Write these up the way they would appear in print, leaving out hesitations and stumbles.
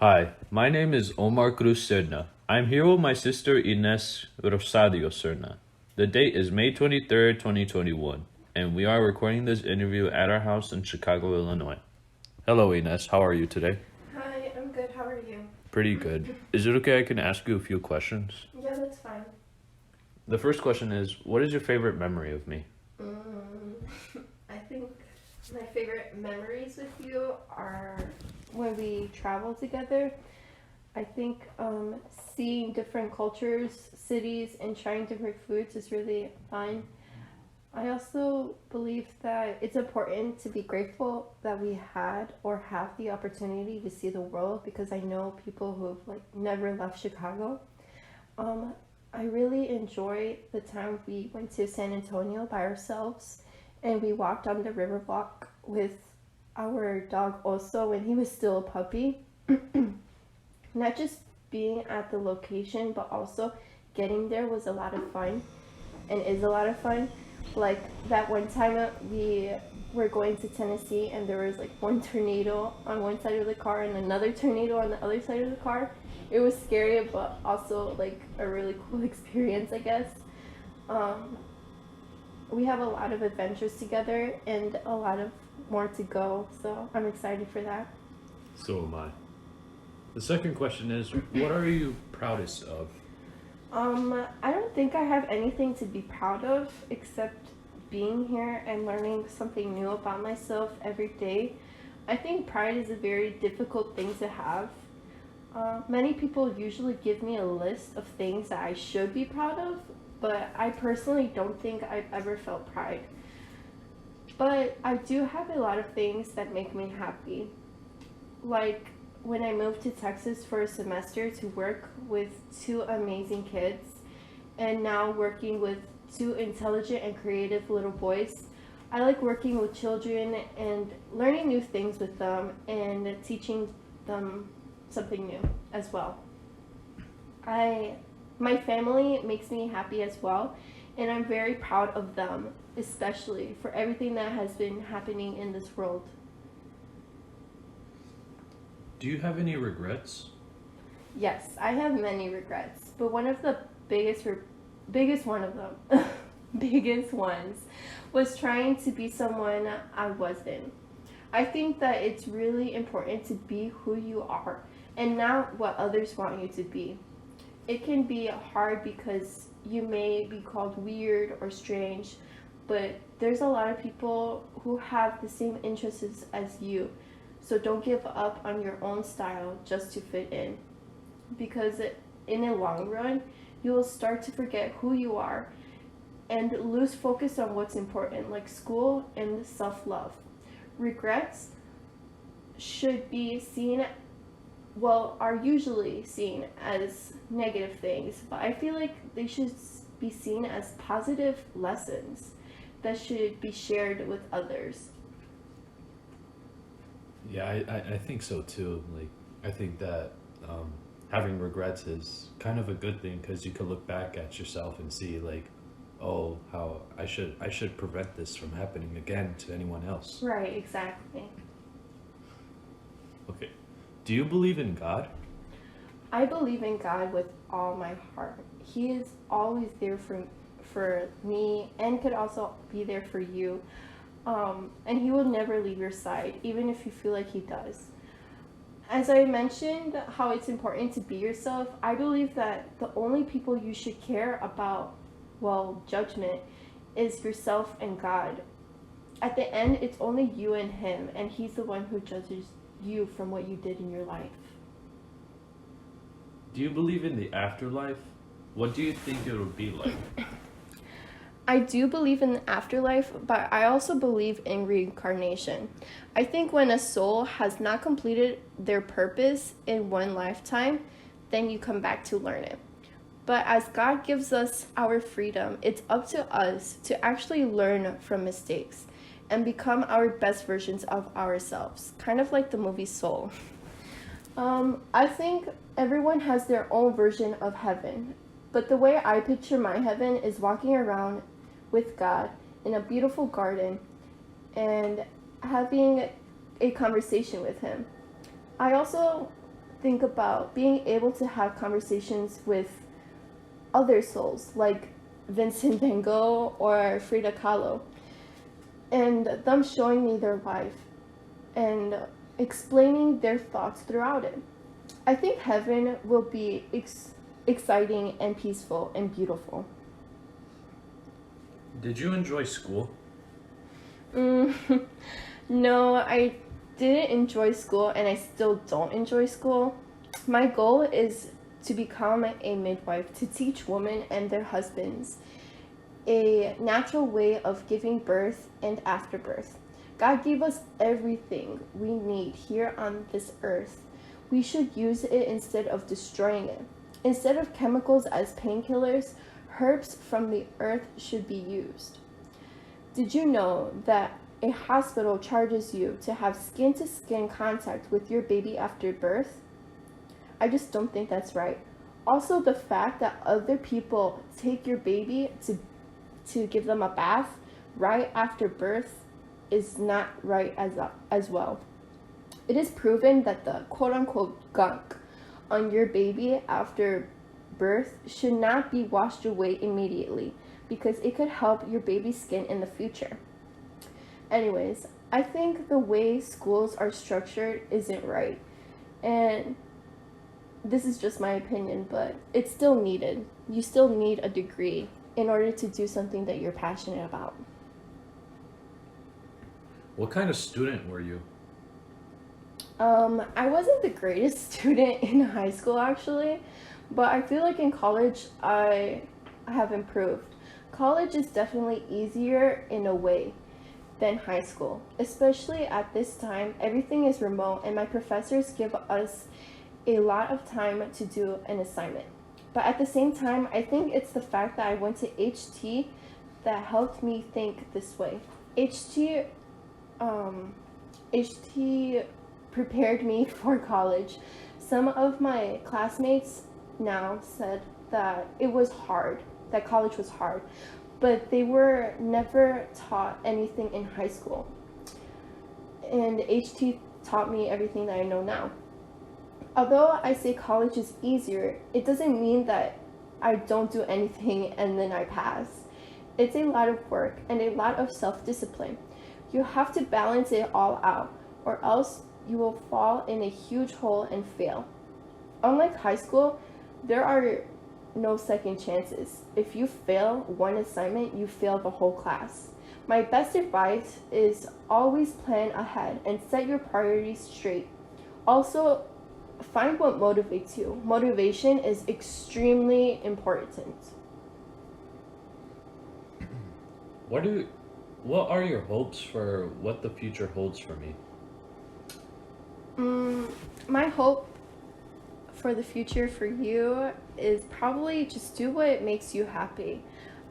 Hi, my name is Omar Cruz Serna. I'm here with my sister Inez Rosario Serna. The date is May 23rd, 2021, and we are recording this interview at our house in Chicago, Illinois. Hello, Inez. How are you today? Hi, I'm good. How are you? Pretty good. Is it okay I can ask you a few questions? Yeah, that's fine. The first question is, what is your favorite memory of me? Mm, I think my favorite memories with you are when we travel together. I think seeing different cultures, cities, and trying different foods is really fun. I also believe that it's important to be grateful that we had or have the opportunity to see the world because I know people who've like never left Chicago. Um, I really enjoy the time we went to San Antonio by ourselves and we walked on the riverwalk with our dog also when he was still a puppy. Not just being at the location, but also getting there was a lot of fun and is a lot of fun. Like that one time we were going to Tennessee and there was like one tornado on one side of the car and another tornado on the other side of the car. It was scary, but also like a really cool experience, I guess. Um, we have a lot of adventures together and a lot of more to go, so I'm excited for that. So am I. The second question is, what are you proudest of? I don't think I have anything to be proud of except being here and learning something new about myself every day. I think pride is a very difficult thing to have. Many people usually give me a list of things that I should be proud of, but I personally don't think I've ever felt pride. But I do have a lot of things that make me happy. Like when I moved to Texas for a semester to work with two amazing kids, and now working with two intelligent and creative little boys. I like working with children and learning new things with them and teaching them something new as well. I my family makes me happy as well, and I'm very proud of them, especially for everything that has been happening in this world. Do you have any regrets? Yes, I have many regrets, but one of the biggest one of them, biggest ones, was trying to be someone I wasn't. I think that it's really important to be who you are and not what others want you to be. It can be hard because you may be called weird or strange, but there's a lot of people who have the same interests as you. So don't give up on your own style just to fit in because in the long run, you will start to forget who you are and lose focus on what's important, like school and self love. Regrets should be seen, well, are usually seen as negative things, but I feel like they should be seen as positive lessons that should be shared with others. Yeah, I think so too. Like, I think that um, having regrets is kind of a good thing because you could look back at yourself and see like, oh, how I should prevent this from happening again to anyone else. Right, exactly. Okay. Do you believe in God? I believe in God with all my heart. He is always there for me and could also be there for you. And he will never leave your side, even if you feel like he does. As I mentioned, how it's important to be yourself, I believe that the only people you should care about, well, judgment, is yourself and God. At the end, it's only you and him, and he's the one who judges you from what you did in your life. Do you believe in the afterlife? What do you think it would be like? I do believe in the afterlife, but I also believe in reincarnation. I think when a soul has not completed their purpose in one lifetime, then you come back to learn it. But as God gives us our freedom, it's up to us to actually learn from mistakes and become our best versions of ourselves, kind of like the movie Soul. I think everyone has their own version of heaven, but the way I picture my heaven is walking around with God in a beautiful garden and having a conversation with Him. I also think about being able to have conversations with other souls like Vincent Van Gogh or Frida Kahlo, and them showing me their life and explaining their thoughts throughout it. I think heaven will be exciting and peaceful and beautiful. Did you enjoy school? Mm, no, I didn't enjoy school and I still don't enjoy school. My goal is to become a midwife to teach women and their husbands a natural way of giving birth and afterbirth. God gave us everything we need here on this earth. We should use it instead of destroying it. Instead of chemicals as painkillers, herbs from the earth should be used. Did you know that a hospital charges you to have skin to skin contact with your baby after birth? I just don't think that's right. Also, the fact that other people take your baby to give them a bath right after birth is not right as well. It is proven that the quote unquote gunk on your baby after birth should not be washed away immediately because it could help your baby's skin in the future. Anyways, I think the way schools are structured isn't right. And this is just my opinion, but it's still needed. You still need a degree in order to do something that you're passionate about. What kind of student were you? I wasn't the greatest student in high school actually, but I feel like in college I have improved. College is definitely easier in a way than high school, especially at this time. Everything is remote and my professors give us a lot of time to do an assignment. But at the same time, I think it's the fact that I went to HT that helped me think this way. HT prepared me for college. Some of my classmates now said that it was hard, that college was hard, but they were never taught anything in high school. And HT taught me everything that I know now. Although I say college is easier, it doesn't mean that I don't do anything and then I pass. It's a lot of work and a lot of self-discipline. You have to balance it all out, or else you will fall in a huge hole and fail. Unlike high school, there are no second chances. If you fail one assignment, you fail the whole class. My best advice is always plan ahead and set your priorities straight. Also, find what motivates you. Motivation is extremely important. What are your hopes for what the future holds for me? My hope for the future for you is probably just do what makes you happy.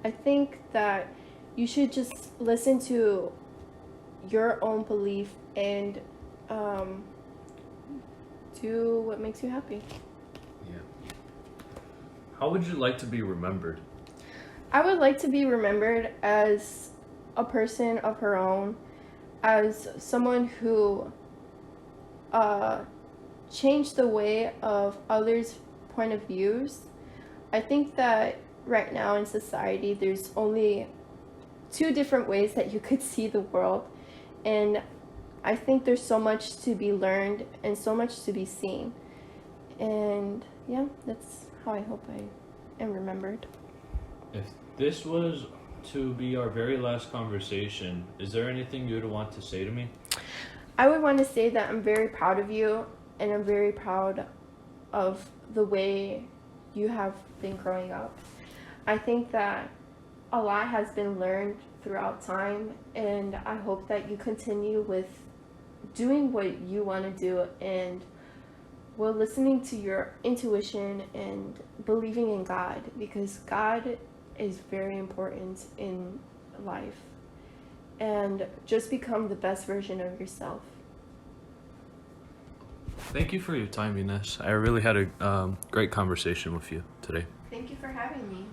I think that you should just listen to your own belief and do what makes you happy. Yeah. How would you like to be remembered? I would like to be remembered as a person of her own, as someone who changed the way of others' point of views. I think that right now in society there's only two different ways that you could see the world, and I think there's so much to be learned and so much to be seen. And yeah, that's how I hope I am remembered. If this was to be our very last conversation, is there anything you would want to say to me? I would want to say that I'm very proud of you and I'm very proud of the way you have been growing up. I think that a lot has been learned throughout time, and I hope that you continue with doing what you want to do and while listening to your intuition and believing in God, because God is very important in life. And just become the best version of yourself. Thank you for your time, Inez. I really had a great conversation with you today. Thank you for having me.